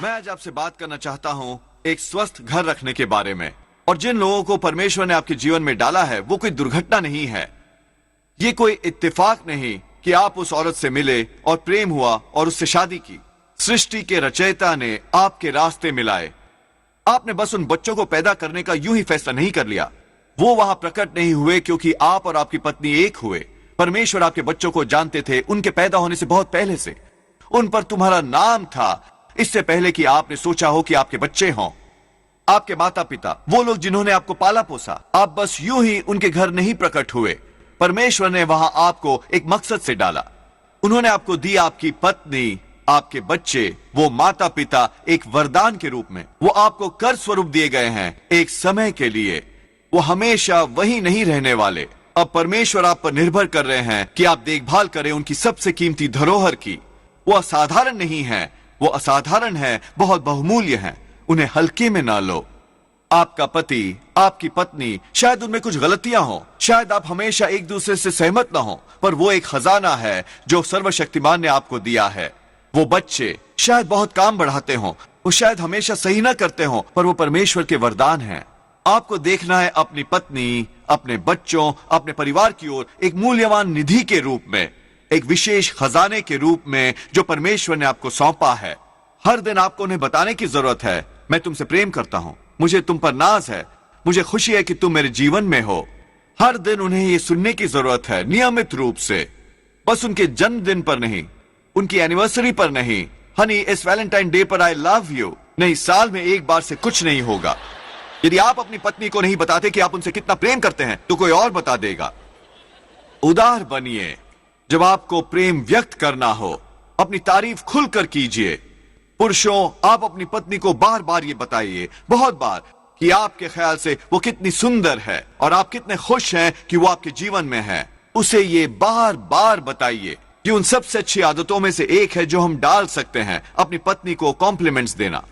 मैं आज आपसे बात करना चाहता हूं एक स्वस्थ घर रखने के बारे में। और जिन लोगों को परमेश्वर ने आपके जीवन में डाला है वो कोई दुर्घटना नहीं है। ये कोई इत्तेफाक नहीं कि आप उस औरत से मिले और प्रेम हुआ और उससे शादी की। सृष्टि के रचयिता ने आपके रास्ते मिलाए। आपने बस उन बच्चों को पैदा करने का यूं ही फैसला नहीं कर लिया। वो वहां प्रकट नहीं हुए क्योंकि आप और आपकी पत्नी एक हुए। परमेश्वर आपके बच्चों को जानते थे उनके पैदा होने से बहुत पहले से। उन पर तुम्हारा नाम था इससे पहले कि आपने सोचा हो कि आपके बच्चे हों। आपके माता पिता, वो लोग जिन्होंने आपको पाला पोसा, आप बस यूं ही उनके घर नहीं प्रकट हुए। परमेश्वर ने वहां आपको एक मकसद से डाला। उन्होंने आपको दी आपकी पत्नी, आपके बच्चे, वो माता पिता एक वरदान के रूप में। वो आपको कर स्वरूप दिए गए हैं एक समय के लिए। वो हमेशा वही नहीं रहने वाले। अब परमेश्वर आप पर निर्भर कर रहे हैं कि आप देखभाल करें उनकी सबसे कीमती धरोहर की। वो असाधारण नहीं है, वो असाधारण है, बहुत बहुमूल्य है। उन्हें हल्के में ना लो। आपका पति, आपकी पत्नी, शायद उनमें कुछ गलतियां हो, शायद आप हमेशा एक दूसरे से सहमत ना हो, पर वो एक खजाना है जो सर्वशक्तिमान ने आपको दिया है। वो बच्चे शायद बहुत काम बढ़ाते हो, वो शायद हमेशा सही ना करते हो, पर वो परमेश्वर के वरदान हैं। आपको देखना है अपनी पत्नी, अपने बच्चों, अपने परिवार की ओर एक मूल्यवान निधि के रूप में, एक विशेष खजाने के रूप में जो परमेश्वर ने आपको सौंपा है। हर दिन आपको उन्हें बताने की जरूरत है, मैं तुमसे प्रेम करता हूं, मुझे तुम पर नाज है, मुझे खुशी है कि तुम मेरे जीवन में हो। हर दिन उन्हें यह सुनने की जरूरत है, नियमित रूप से। बस उनके जन्मदिन पर नहीं, उनकी एनिवर्सरी पर नहीं, हनी इस वैलेंटाइन डे पर आई लव यू नहीं, साल में एक बार से कुछ नहीं होगा। यदि आप अपनी पत्नी को नहीं बताते कि आप उनसे कितना प्रेम करते हैं तो कोई और बता देगा। उदार बनिए। जब आपको प्रेम व्यक्त करना हो, अपनी तारीफ खुलकर कीजिए। पुरुषों, आप अपनी पत्नी को बार बार ये बताइए, बहुत बार, कि आपके ख्याल से वो कितनी सुंदर है और आप कितने खुश हैं कि वो आपके जीवन में है। उसे ये बार बार बताइए कि उन सबसे अच्छी आदतों में से एक है जो हम डाल सकते हैं, अपनी पत्नी को कॉम्प्लीमेंट्स देना।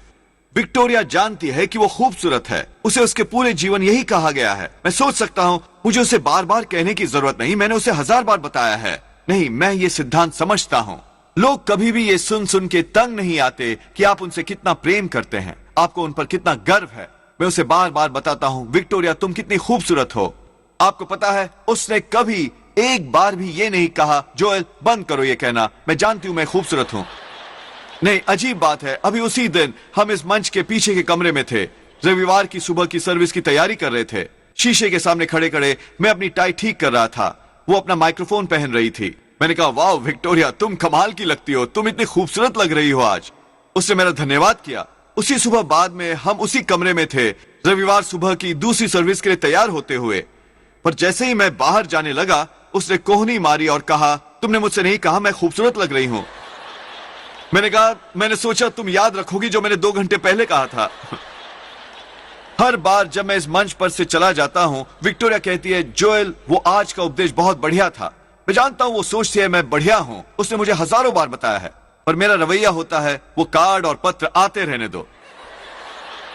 विक्टोरिया जानती है कि वो खूबसूरत है, उसे उसके पूरे जीवन यही कहा गया है। मैं सोच सकता हूं मुझे उसे बार बार कहने की जरूरत नहीं, मैंने उसे 1000 बार बताया है। नहीं, मैं ये सिद्धांत समझता हूं। लोग कभी भी ये सुन सुन के तंग नहीं आते कि आप उनसे कितना प्रेम करते हैं, आपको उन पर कितना गर्व है। मैं उसे बार बार बताता हूं, विक्टोरिया तुम कितनी खूबसूरत हो। आपको पता है उसने कभी एक बार भी ये नहीं कहा, जोएल बंद करो ये कहना, मैं जानती हूं मैं खूबसूरत हूं। नहीं, अजीब बात है, अभी उसी दिन हम इस मंच के पीछे के कमरे में थे। रविवार की सुबह की सर्विस की तैयारी कर रहे थे। शीशे के सामने खड़े खड़े मैं अपनी टाई ठीक कर रहा था। वो अपना माइक्रोफोन पहन रही थी। मैंने कहा, वाह विक्टोरिया, तुम कमाल की लगती हो, तुम इतनी खूबसूरत लग रही हो आज। उसने मेरा धन्यवाद किया। उसी सुबह बाद में हम उसी कमरे में थे, रविवार सुबह की दूसरी सर्विस के लिए तैयार होते हुए। पर जैसे ही मैं बाहर जाने लगा, उसने कोहनी मारी और कहा, तुमने मुझसे नहीं कहा मैं खूबसूरत लग रही हूं। मैंने कहा, मैंने सोचा तुम याद रखोगी जो मैंने 2 घंटे पहले कहा था। हर बार जब मैं इस मंच पर से चला जाता हूं, विक्टोरिया कहती है, जोएल वो आज का उपदेश बहुत बढ़िया था। मैं जानता हूं वो सोचती है मैं बढ़िया हूं, उसने मुझे 1000 बार बताया है, पर मेरा रवैया होता है वो कार्ड और पत्र आते रहने दो।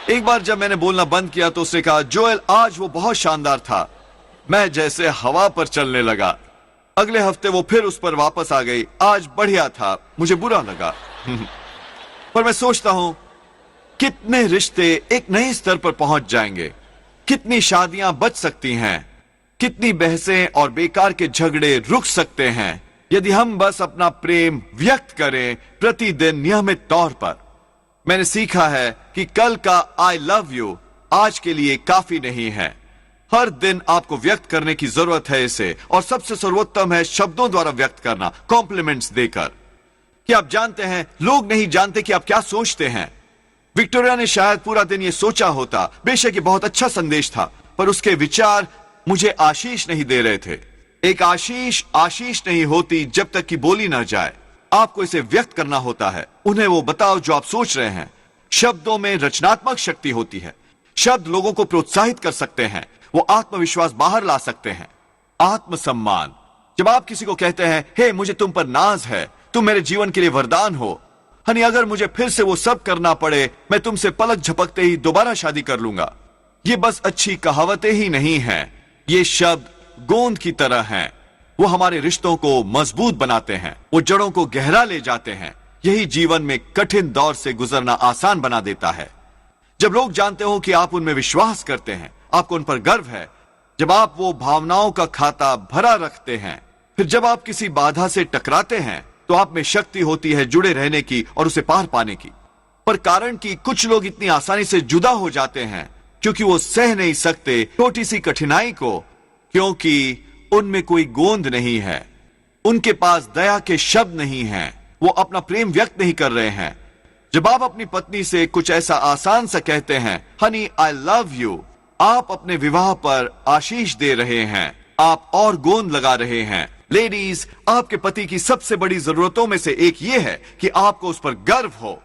एक बार जब मैंने बोलना बंद किया तो उसने कहा, जोएल आज वो बहुत शानदार था। मैं जैसे हवा पर चलने लगा। अगले हफ्ते वो फिर उस पर वापस आ गई, आज बढ़िया था, मुझे बुरा लगा। पर मैं सोचता हूं कितने रिश्ते एक नए स्तर पर पहुंच जाएंगे, कितनी शादियां बच सकती हैं, कितनी बहसें और बेकार के झगड़े रुक सकते हैं यदि हम बस अपना प्रेम व्यक्त करें प्रतिदिन नियमित तौर पर। मैंने सीखा है कि कल का आई लव यू आज के लिए काफी नहीं है। हर दिन आपको व्यक्त करने की जरूरत है इसे, और सबसे सर्वोत्तम है शब्दों द्वारा व्यक्त करना, कॉम्प्लीमेंट्स देकर। कि आप जानते हैं, लोग नहीं जानते कि आप क्या सोचते हैं। विक्टोरिया ने शायद पूरा दिन ये सोचा होता, बेशक ये बहुत अच्छा संदेश था, पर उसके विचार मुझे आशीष नहीं दे रहे थे। एक आशीष आशीष नहीं होती जब तक कि बोली ना जाए। आपको इसे व्यक्त करना होता है। उन्हें वो बताओ जो आप सोच रहे हैं। शब्दों में रचनात्मक शक्ति होती है। शब्द लोगों को प्रोत्साहित कर सकते हैं, वो आत्मविश्वास बाहर ला सकते हैं। आत्मसम्मान। जब आप किसी को कहते हैं, हे मुझे तुम पर नाज है, तुम मेरे जीवन के लिए वरदान हो, हनी अगर मुझे फिर से वो सब करना पड़े, मैं तुमसे पलक झपकते ही दोबारा शादी कर लूंगा। ये बस अच्छी कहावतें ही नहीं हैं, ये शब्द गोंद की तरह हैं। वो हमारे रिश्तों को मजबूत बनाते हैं, वो जड़ों को गहरा ले जाते हैं। यही जीवन में कठिन दौर से गुजरना आसान बना देता है। जब लोग जानते हो कि आप उनमें विश्वास करते हैं, आपको उन पर गर्व है, जब आप वो भावनाओं का खाता भरा रखते हैं, फिर जब आप किसी बाधा से टकराते हैं तो आप में शक्ति होती है जुड़े रहने की और उसे पार पाने की। पर कारण कि कुछ लोग इतनी आसानी से जुदा हो जाते हैं क्योंकि वो सह नहीं सकते छोटी सी कठिनाई को, क्योंकि उनमें कोई गोंद नहीं है, उनके पास दया के शब्द नहीं हैं, वो अपना प्रेम व्यक्त नहीं कर रहे हैं। जब आप अपनी पत्नी से कुछ ऐसा आसान सा कहते हैं, हनी आई लव यू, आप अपने विवाह पर आशीष दे रहे हैं, आप और गोंद लगा रहे हैं। लेडीज, आपके पति की सबसे बड़ी जरूरतों में से एक यह है कि आपको उस पर गर्व हो।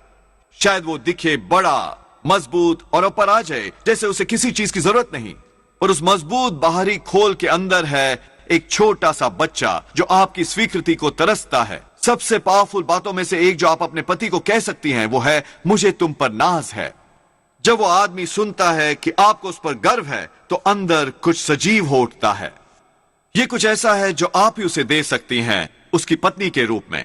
शायद वो दिखे बड़ा, मजबूत और अपराजय, जैसे उसे किसी चीज की जरूरत नहीं, पर उस मजबूत बाहरी खोल के अंदर है एक छोटा सा बच्चा जो आपकी स्वीकृति को तरसता है। सबसे पावरफुल बातों में से एक जो आप अपने पति को कह सकती हैं वो है, मुझे तुम पर नाज है। जब वो आदमी सुनता है कि आपको उस पर गर्व है तो अंदर कुछ सजीव हो उठता है। ये कुछ ऐसा है जो आप ही उसे दे सकती हैं उसकी पत्नी के रूप में।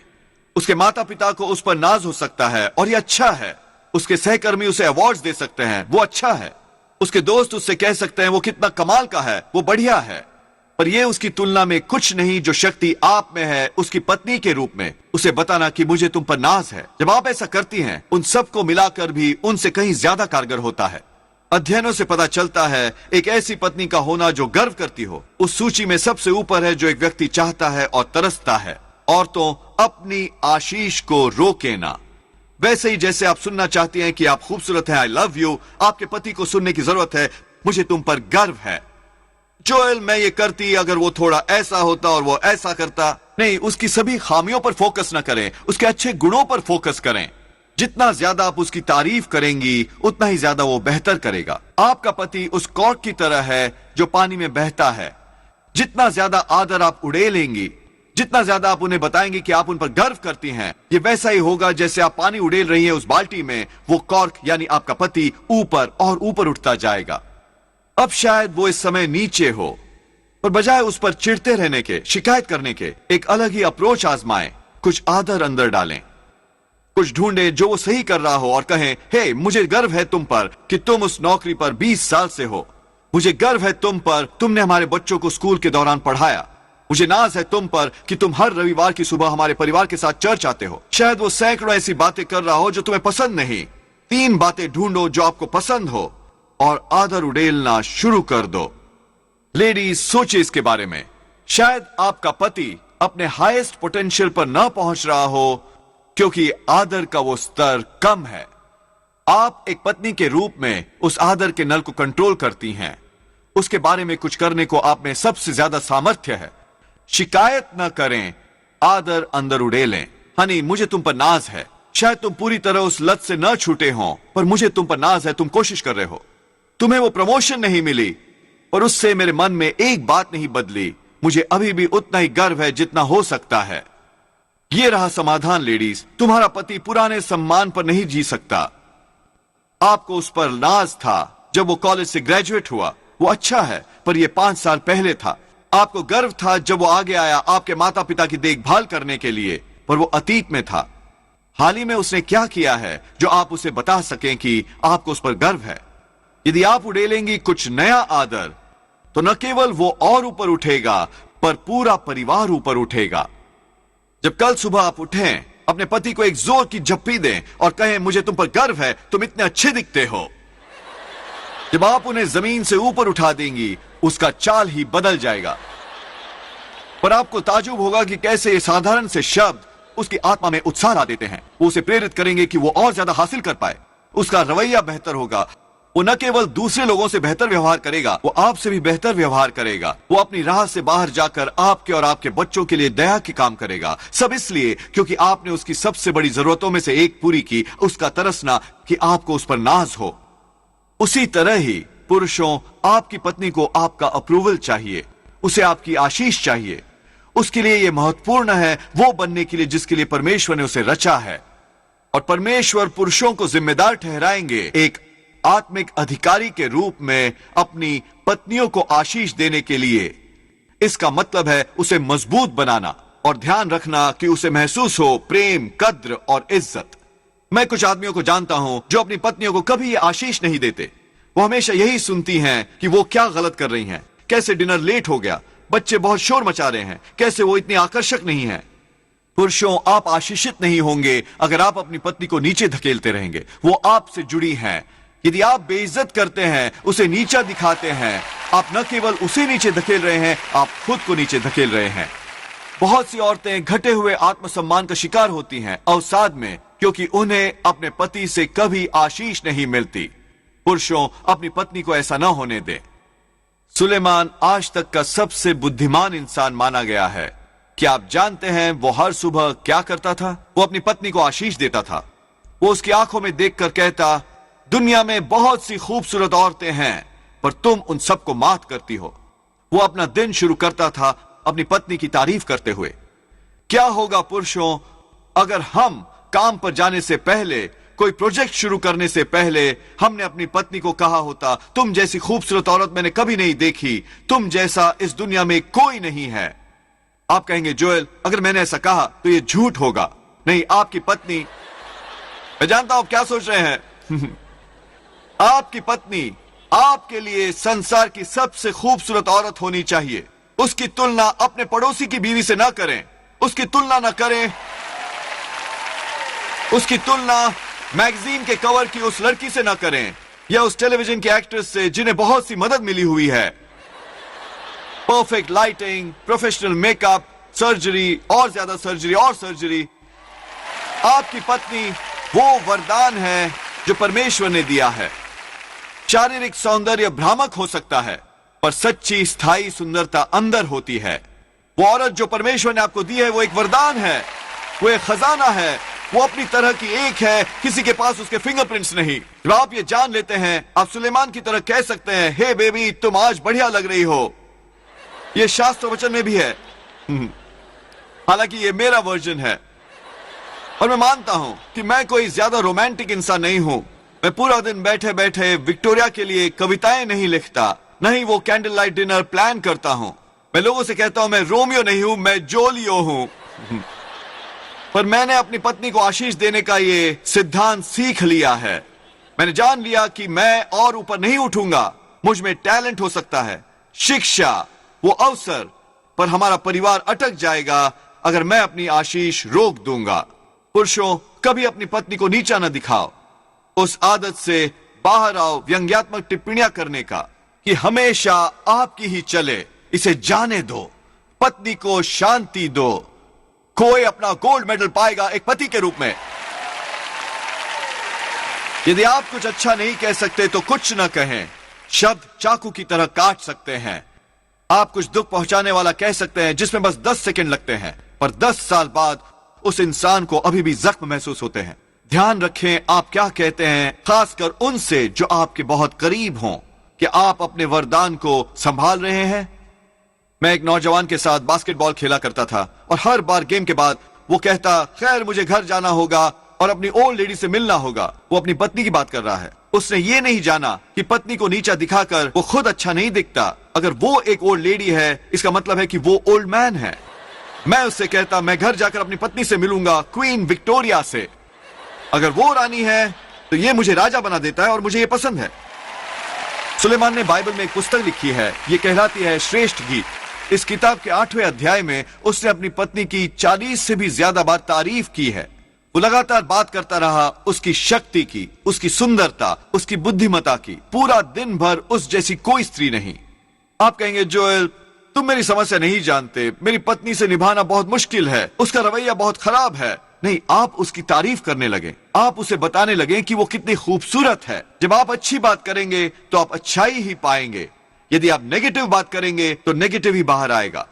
उसके माता पिता को उस पर नाज हो सकता है और ये अच्छा है। उसके सहकर्मी उसे अवार्ड्स दे सकते हैं, वो अच्छा है। उसके दोस्त उससे कह सकते हैं वो कितना कमाल का है, वो बढ़िया है। पर यह उसकी तुलना में कुछ नहीं जो शक्ति आप में है उसकी पत्नी के रूप में उसे बताना कि मुझे तुम पर नाज है। जब आप ऐसा करती हैं, उन सबको मिलाकर भी उनसे कहीं ज्यादा कारगर होता है। अध्ययनों से पता चलता है एक ऐसी पत्नी का होना जो गर्व करती हो उस सूची में सबसे ऊपर है जो एक व्यक्ति चाहता है और तरसता है। औरतों, अपनी आशीष को रोके ना। वैसे ही जैसे आप सुनना चाहती हैं कि आप खूबसूरत हैं, आई लव यू, आपके पति को सुनने की जरूरत है, मुझे तुम पर गर्व है। जोएल, मैं ये करती अगर वो थोड़ा ऐसा होता और वो ऐसा करता। नहीं, उसकी सभी खामियों पर फोकस न करें, उसके अच्छे गुणों पर फोकस करें। जितना ज्यादा आप उसकी तारीफ करेंगी उतना ही ज्यादा वो बेहतर करेगा। आपका पति उस कॉर्क की तरह है जो पानी में बहता है। जितना ज्यादा आदर आप उड़ेलेंगी, जितना ज्यादा आप उन्हें बताएंगे कि आप उन पर गर्व करती हैं, ये वैसा ही होगा जैसे आप पानी उड़ेल रही हैं उस बाल्टी में। वो कॉर्क यानी आपका पति ऊपर और ऊपर उठता जाएगा। अब शायद वो इस समय नीचे हो, पर बजाय उस पर चिढ़ते रहने के, शिकायत करने के, एक अलग ही अप्रोच आजमाएं। कुछ आदर अंदर डालें, कुछ ढूंढें जो वो सही कर रहा हो और कहें, हे, मुझे गर्व है तुम पर कि तुम उस नौकरी पर 20 साल से हो। मुझे गर्व है तुम पर, तुमने हमारे बच्चों को स्कूल के दौरान पढ़ाया। मुझे नाज है तुम पर कि तुम हर रविवार की सुबह हमारे परिवार के साथ चर्च आते हो। शायद वो सैकड़ों ऐसी बातें कर रहा हो जो तुम्हें पसंद नहीं। 3 बातें ढूंढो जो आपको पसंद हो और आदर उड़ेलना शुरू कर दो। लेडीज, सोचिए इसके बारे में। शायद आपका पति अपने हाईएस्ट पोटेंशियल पर ना पहुंच रहा हो क्योंकि आदर का वो स्तर कम है। आप एक पत्नी के रूप में उस आदर के नल को कंट्रोल करती हैं। उसके बारे में कुछ करने को आप में सबसे ज्यादा सामर्थ्य है। शिकायत न करें, आदर अंदर उड़ेलें। हनी, मुझे तुम पर नाज है। शायद तुम पूरी तरह उस लत से न छूटे हो, पर मुझे तुम पर नाज है, तुम कोशिश कर रहे हो। तुम्हें वो प्रमोशन नहीं मिली, पर उससे मेरे मन में एक बात नहीं बदली। मुझे अभी भी उतना ही गर्व है जितना हो सकता है। ये रहा समाधान। लेडीज, तुम्हारा पति पुराने सम्मान पर नहीं जी सकता। आपको उस पर नाज था जब वो कॉलेज से ग्रेजुएट हुआ, वो अच्छा है, पर यह 5 साल पहले था। आपको गर्व था जब वो आगे आया आपके माता पिता की देखभाल करने के लिए, पर वो अतीत में था। हाल ही में उसने क्या किया है जो आप उसे बता सकें कि आपको उस पर गर्व है। यदि आप उड़ेलेंगी कुछ नया आदर, तो न केवल वो और ऊपर उठेगा, पर पूरा परिवार ऊपर उठेगा। जब कल सुबह आप उठें, अपने पति को एक जोर की झप्पी दें और कहें, मुझे तुम पर गर्व है, तुम इतने अच्छे दिखते हो। जब आप उन्हें जमीन से ऊपर उठा देंगी, उसका चाल ही बदल जाएगा। पर आपको ताजुब होगा कि कैसे ये साधारण से शब्द उसकी आत्मा में उत्साह ला देते हैं। वो उसे प्रेरित करेंगे कि वो और ज्यादा हासिल कर पाए। उसका रवैया बेहतर होगा। वो न केवल दूसरे लोगों से बेहतर व्यवहार करेगा, वो आपसे भी बेहतर व्यवहार करेगा। वो अपनी राह से बाहर जाकर आपके और आपके बच्चों के लिए दया के काम करेगा। सब इसलिए क्योंकि आपने उसकी सबसे बड़ी जरूरतों में से एक पूरी की, उसका तरसना कि आपको उस पर नाज हो। उसी तरह ही पुरुषों, आपकी पत्नी को आपका अप्रूवल चाहिए, उसे आपकी आशीष चाहिए। उसके लिए यह महत्वपूर्ण है वो बनने के लिए जिसके लिए परमेश्वर ने उसे रचा है। और परमेश्वर पुरुषों को जिम्मेदार ठहराएंगे एक आत्मिक अधिकारी के रूप में अपनी पत्नियों को आशीष देने के लिए। इसका मतलब है उसे मजबूत बनाना, और ध्यान रखना कि उसे महसूस हो प्रेम, कद्र और इज्जत। मैं कुछ आदमियों को जानता हूं जो अपनी पत्नियों को कभी आशीष नहीं देते। वो हमेशा यही सुनती हैं कि वो क्या गलत कर रही हैं, कैसे डिनर लेट हो गया, बच्चे बहुत शोर मचा रहे हैं, कैसे वो इतनी आकर्षक नहीं है। पुरुषों, आप आशीषित नहीं होंगे अगर आप अपनी पत्नी को नीचे धकेलते रहेंगे। वो आपसे जुड़ी हैं। यदि आप बेइज्जत करते हैं, उसे नीचा दिखाते हैं, आप न केवल उसे नीचे धकेल रहे हैं, आप खुद को नीचे धकेल रहे हैं। बहुत सी औरतें घटे हुए आत्मसम्मान का शिकार होती हैं अवसाद में, क्योंकि उन्हें अपने पति से कभी आशीष नहीं मिलती। पुरुषों, अपनी पत्नी को ऐसा न होने दें। सुलेमान आज तक का सबसे बुद्धिमान इंसान माना गया है। क्या आप जानते हैं वो हर सुबह क्या करता था? वो अपनी पत्नी को आशीष देता था। वो उसकी आंखों में देखकर कहता, दुनिया में बहुत सी खूबसूरत औरतें हैं, पर तुम उन सबको मात करती हो। वो अपना दिन शुरू करता था अपनी पत्नी की तारीफ करते हुए। क्या होगा पुरुषों अगर हम काम पर जाने से पहले, कोई प्रोजेक्ट शुरू करने से पहले हमने अपनी पत्नी को कहा होता, तुम जैसी खूबसूरत औरत मैंने कभी नहीं देखी, तुम जैसा इस दुनिया में कोई नहीं है। आप कहेंगे, जोएल अगर मैंने ऐसा कहा तो यह झूठ होगा। नहीं, आपकी पत्नी, मैं जानता हूं आप क्या सोच रहे हैं आपकी पत्नी आपके लिए संसार की सबसे खूबसूरत औरत होनी चाहिए। उसकी तुलना अपने पड़ोसी की बीवी से ना करें। उसकी तुलना ना करें, उसकी तुलना मैगजीन के कवर की उस लड़की से ना करें, या उस टेलीविजन के एक्ट्रेस से जिन्हें बहुत सी मदद मिली हुई है। Perfect lighting, professional makeup, surgery और ज्यादा सर्जरी और सर्जरी। आपकी पत्नी वो वरदान है जो परमेश्वर ने दिया है। शारीरिक सौंदर्य भ्रामक हो सकता है, पर सच्ची स्थायी सुंदरता अंदर होती है। वो औरत जो परमेश्वर ने आपको दी है वो एक वरदान है, वो एक खजाना है। वो अपनी तरह की एक है, किसी के पास उसके फिंगरप्रिंट्स नहीं। जब आप ये जान लेते हैं, आप सुलेमान की तरह कह सकते हैं, हे बेबी तुम आज बढ़िया लग रही हो। ये शास्त्र वचन में भी है, हालांकि ये मेरा वर्जन है। और मैं मानता हूं कि मैं कोई ज्यादा रोमांटिक इंसान नहीं हूं। मैं पूरा दिन बैठे बैठे विक्टोरिया के लिए कविताएं नहीं लिखता, नहीं वो कैंडल लाइट डिनर प्लान करता हूं। मैं लोगों से कहता हूं मैं रोमियो नहीं हूं, मैं जोलियो हूं। पर मैंने अपनी पत्नी को आशीष देने का ये सिद्धांत सीख लिया है। मैंने जान लिया कि मैं और ऊपर नहीं उठूंगा। मुझ में टैलेंट हो सकता है, शिक्षा, वो अवसर, पर हमारा परिवार अटक जाएगा अगर मैं अपनी आशीष रोक दूंगा। पुरुषों, कभी अपनी पत्नी को नीचा न दिखाओ। उस आदत से बाहर आओ व्यंग्यात्मक टिप्पणियां करने का कि हमेशा आपकी ही चले। इसे जाने दो, पत्नी को शांति दो। कोई अपना गोल्ड मेडल पाएगा एक पति के रूप में। यदि आप कुछ अच्छा नहीं कह सकते तो कुछ न कहें। शब्द चाकू की तरह काट सकते हैं। आप कुछ दुख पहुंचाने वाला कह सकते हैं जिसमें बस 10 सेकंड लगते हैं, पर 10 साल बाद उस इंसान को अभी भी जख्म महसूस होते हैं। ध्यान रखें आप क्या कहते हैं, खासकर उनसे जो आपके बहुत करीब हों। कि आप अपने वरदान को संभाल रहे हैं? मैं एक नौजवान के साथ बास्केटबॉल खेला करता था और हर बार गेम के बाद वो कहता, खैर मुझे घर जाना होगा और अपनी ओल्ड लेडी से मिलना होगा। वो अपनी पत्नी की बात कर रहा है। उसने ये नहीं जाना कि पत्नी को नीचा दिखाकर वो खुद अच्छा नहीं दिखता। अगर वो एक ओल्ड लेडी है, इसका मतलब है कि वो ओल्ड मैन है। मैं उससे कहता, मैं घर जाकर अपनी पत्नी से मिलूंगा, क्वीन विक्टोरिया से। अगर वो रानी है तो ये मुझे राजा बना देता है और मुझे ये पसंद है। सुलेमान ने बाइबल में एक पुस्तक लिखी है, ये कहलाती है श्रेष्ठ गीत। इस किताब के 8वें अध्याय में उसने अपनी पत्नी की 40 से भी ज्यादा बार तारीफ की है। वो लगातार बात करता रहा उसकी शक्ति की, उसकी सुंदरता, उसकी बुद्धिमता की। पूरा दिन भर उस जैसी कोई स्त्री नहीं। आप कहेंगे, जोएल तुम मेरी समस्या नहीं जानते, मेरी पत्नी से निभाना बहुत मुश्किल है, उसका रवैया बहुत खराब है। नहीं, आप उसकी तारीफ करने लगे। आप उसे बताने लगे कि वो कितनी खूबसूरत है। जब आप अच्छी बात करेंगे तो आप अच्छाई ही पाएंगे। यदि आप नेगेटिव बात करेंगे तो नेगेटिव ही बाहर आएगा।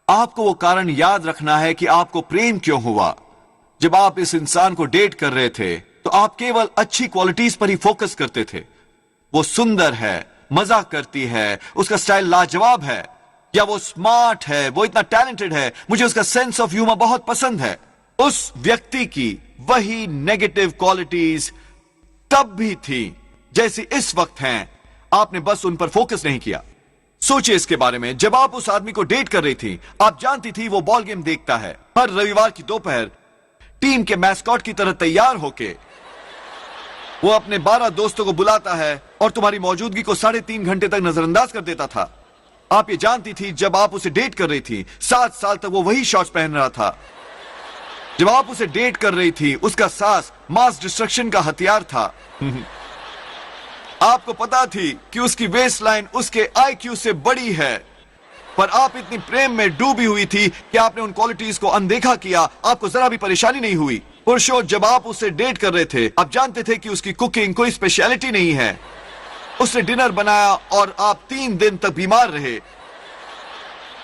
आपको वो कारण याद रखना है कि आपको प्रेम क्यों हुआ। जब आप इस इंसान को डेट कर रहे थे तो आप केवल अच्छी क्वालिटीज पर ही फोकस करते थे। वो सुंदर है, मजाक करती है, उसका स्टाइल लाजवाब है, या वो स्मार्ट है, वो इतना टैलेंटेड है, मुझे उसका सेंस ऑफ ह्यूमर बहुत पसंद है। उस व्यक्ति की वही नेगेटिव क्वालिटीज तब भी थी जैसी इस वक्त हैं। आपने बस उन पर फोकस नहीं किया। सोचिए इसके बारे में। जब आप उस आदमी को डेट कर रही थी, आप जानती थी वो बॉल गेम देखता है। हर रविवार की दोपहर टीम के मैस्कॉट की तरह तैयार होके वो अपने 12 दोस्तों को बुलाता है और तुम्हारी मौजूदगी को 3.5 घंटे तक नजरअंदाज कर देता था। आप ये जानती थी जब आप उसे डेट कर रही थी, 7 साल तक वो वही शॉर्ट्स पहन रहा था। जब आप उसे डेट कर रही थी, उसका सास मास डिस्ट्रक्शन का हथियार था। आपको पता थी कि उसकी वेस्ट लाइन उसके IQ से बड़ी है, पर आप इतनी प्रेम में डूबी हुई थी कि आपने उन क्वालिटीज को अनदेखा किया। आपको जरा भी परेशानी नहीं हुई। पुरुषों, जब आप उसे डेट कर रहे थे, आप जानते थे कि उसकी कुकिंग कोई स्पेशलिटी नहीं है। उसने डिनर बनाया और आप 3 दिन तक बीमार रहे।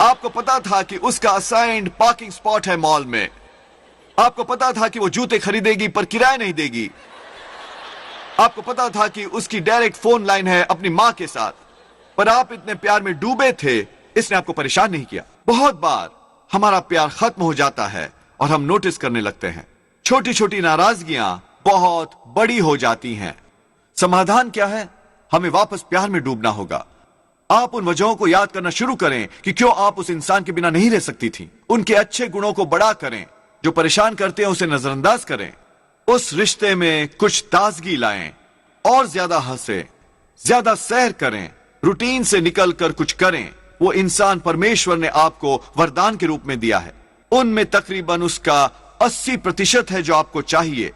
आपको पता था कि उसका असाइन्ड पार्किंग स्पॉट है मॉल में। आपको पता था कि वो जूते खरीदेगी पर किराया नहीं देगी। आपको पता था कि उसकी डायरेक्ट फोन लाइन है अपनी मां के साथ, पर आप इतने प्यार में डूबे थे, इसने आपको परेशान नहीं किया। बहुत बार हमारा प्यार खत्म हो जाता है और हम नोटिस करने लगते हैं। छोटी छोटी नाराजगियां बहुत बड़ी हो जाती हैं। समाधान क्या है? हमें वापस प्यार में डूबना होगा। आप उन वजहों को याद करना शुरू करें कि क्यों आप उस इंसान के बिना नहीं रह सकती थी। उनके अच्छे गुणों को बड़ा करें, जो परेशान करते हैं उसे नजरअंदाज करें। उस रिश्ते में कुछ ताजगी लाएं और ज्यादा हंसे, ज्यादा सैर करें, रूटीन से निकलकर कुछ करें। वो इंसान परमेश्वर ने आपको वरदान के रूप में दिया है। उनमें तकरीबन उसका 80% है जो आपको चाहिए।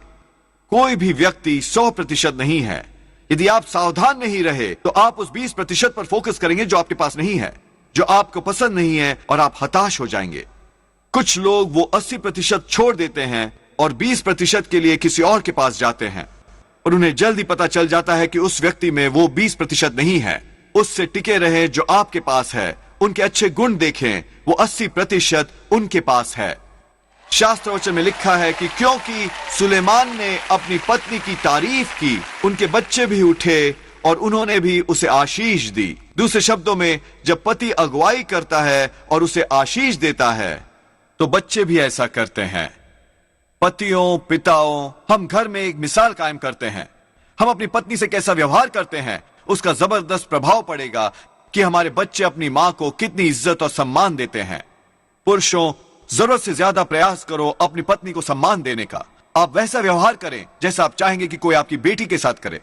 कोई भी व्यक्ति 100% नहीं है। यदि आप सावधान नहीं रहे तो आप उस 20% पर फोकस करेंगे जो आपके पास नहीं है, जो आपको पसंद नहीं है, और आप हताश हो जाएंगे। कुछ लोग वो 80% छोड़ देते हैं और 20% के लिए किसी और के पास जाते हैं, और उन्हें जल्दी पता चल जाता है कि उस व्यक्ति में वो 20% नहीं है। उससे टिके रहे जो आपके पास है। उनके अच्छे गुण देखें, वो 80% उनके पास है। शास्त्र वचन में लिखा है कि क्योंकि सुलेमान ने अपनी पत्नी की तारीफ की, उनके बच्चे भी उठे और उन्होंने भी उसे आशीष दी। दूसरे शब्दों में, जब पति अगुवाई करता है और उसे आशीष देता है तो बच्चे भी ऐसा करते हैं। पतियों, पिताओं, हम घर में एक मिसाल कायम करते हैं। हम अपनी पत्नी से कैसा व्यवहार करते हैं, उसका जबरदस्त प्रभाव पड़ेगा कि हमारे बच्चे अपनी मां को कितनी इज्जत और सम्मान देते हैं। पुरुषों, जरूरत से ज्यादा प्रयास करो अपनी पत्नी को सम्मान देने का। आप वैसा व्यवहार करें जैसा आप चाहेंगे कि कोई आपकी बेटी के साथ करे।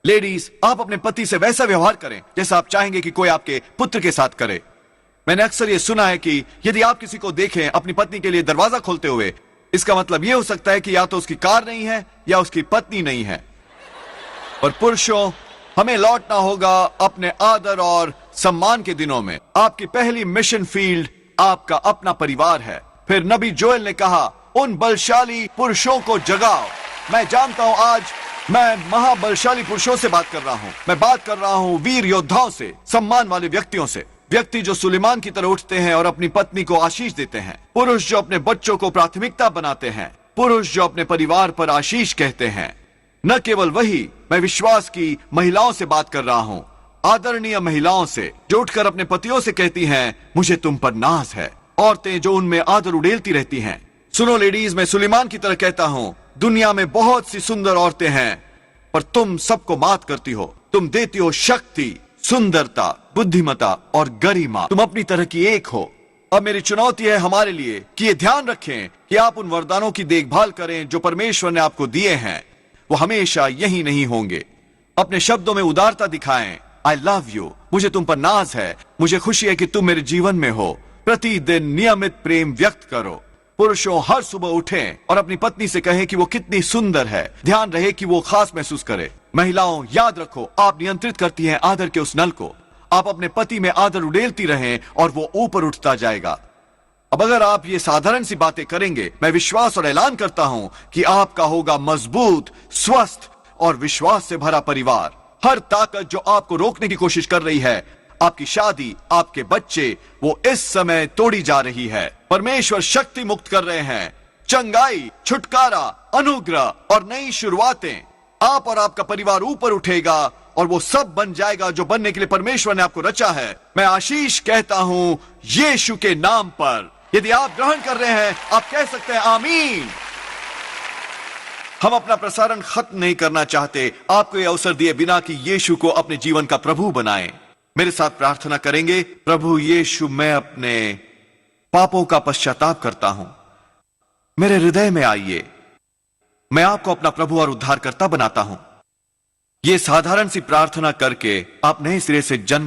लेडीज, आप अपने पति से वैसा व्यवहार करें जैसा आप चाहेंगे कि कोई आपके पुत्र के साथ करे। मैंने अक्सर यह सुना है कि यदि आप किसी को देखें अपनी पत्नी के लिए दरवाजा खोलते हुए, इसका मतलब यह हो सकता है कि या तो उसकी कार नहीं है या उसकी पत्नी नहीं है। पर पुरुषों, हमें लौटना होगा अपने आदर और सम्मान के दिनों में। आपकी पहली मिशन फील्ड आपका अपना परिवार है। फिर नबी जोएल ने कहा, उन बलशाली पुरुषों को जगाओ। मैं जानता हूं आज मैं महाबलशाली पुरुषों से बात कर रहा हूं। मैं बात कर रहा हूं वीर योद्धाओं से, सम्मान वाले व्यक्तियों से। व्यक्ति जो सुलेमान की तरह उठते हैं और अपनी पत्नी को आशीष देते हैं। पुरुष जो अपने बच्चों को प्राथमिकता बनाते हैं। पुरुष जो अपने परिवार पर आशीष कहते हैं। न केवल वही, मैं विश्वास की महिलाओं से बात कर रहा हूं, आदरणीय महिलाओं से जो उठकर अपने पतियों से कहती हैं, मुझे तुम पर नाज है। औरतें जो उनमें आदर उड़ेलती रहती हैं। सुनो लेडीज, मैं सुलेमान की तरह कहता हूं, दुनिया में बहुत सी सुंदर औरतें हैं, पर तुम सबको मात करती हो। तुम देती हो शक्ति, सुंदरता, बुद्धिमता और गरिमा। तुम अपनी तरह की एक हो। अब मेरी चुनौती है हमारे लिए कि ये ध्यान रखें कि आप उन वरदानों की देखभाल करें जो परमेश्वर ने आपको दिए हैं। वो हमेशा यही नहीं होंगे। अपने शब्दों में उदारता दिखाएं। आई लव यू, मुझे तुम पर नाज है, मुझे खुशी है कि तुम मेरे जीवन में हो। प्रतिदिन नियमित प्रेम व्यक्त करो। पुरुषों, हर सुबह उठें और अपनी पत्नी से कहें कि वो कितनी सुंदर है। ध्यान रहे कि वो खास महसूस करे। महिलाओं, याद रखो, आप नियंत्रित करती हैं आदर के उस नल को। आप अपने पति में आदर उड़ेलती रहें और वो ऊपर उठता जाएगा। अब अगर आप ये साधारण सी बातें करेंगे, मैं विश्वास और ऐलान करता हूं कि आपका होगा मजबूत, स्वस्थ और विश्वास से भरा परिवार। हर ताकत जो आपको रोकने की कोशिश कर रही है, आपकी शादी, आपके बच्चे, वो इस समय तोड़ी जा रही है। परमेश्वर शक्ति मुक्त कर रहे हैं। चंगाई, छुटकारा, अनुग्रह और नई शुरुआतें। आप और आपका परिवार ऊपर उठेगा और वो सब बन जाएगा जो बनने के लिए परमेश्वर ने आपको रचा है। मैं आशीष कहता हूं यीशु के नाम पर। यदि आप ग्रहण कर रहे हैं, आप कह सकते हैं आमीन। हम अपना प्रसारण खत्म नहीं करना चाहते, आपको यह अवसर दिए बिना कि यीशु को अपने जीवन का प्रभु बनाएं। मेरे साथ प्रार्थना करेंगे, प्रभु यीशु, मैं अपने पापों का पश्चाताप करता हूं, मेरे हृदय में आइए, मैं आपको अपना प्रभु और उद्धारकर्ता बनाता हूं। यह साधारण सी प्रार्थना करके आप नए सिरे से जन्म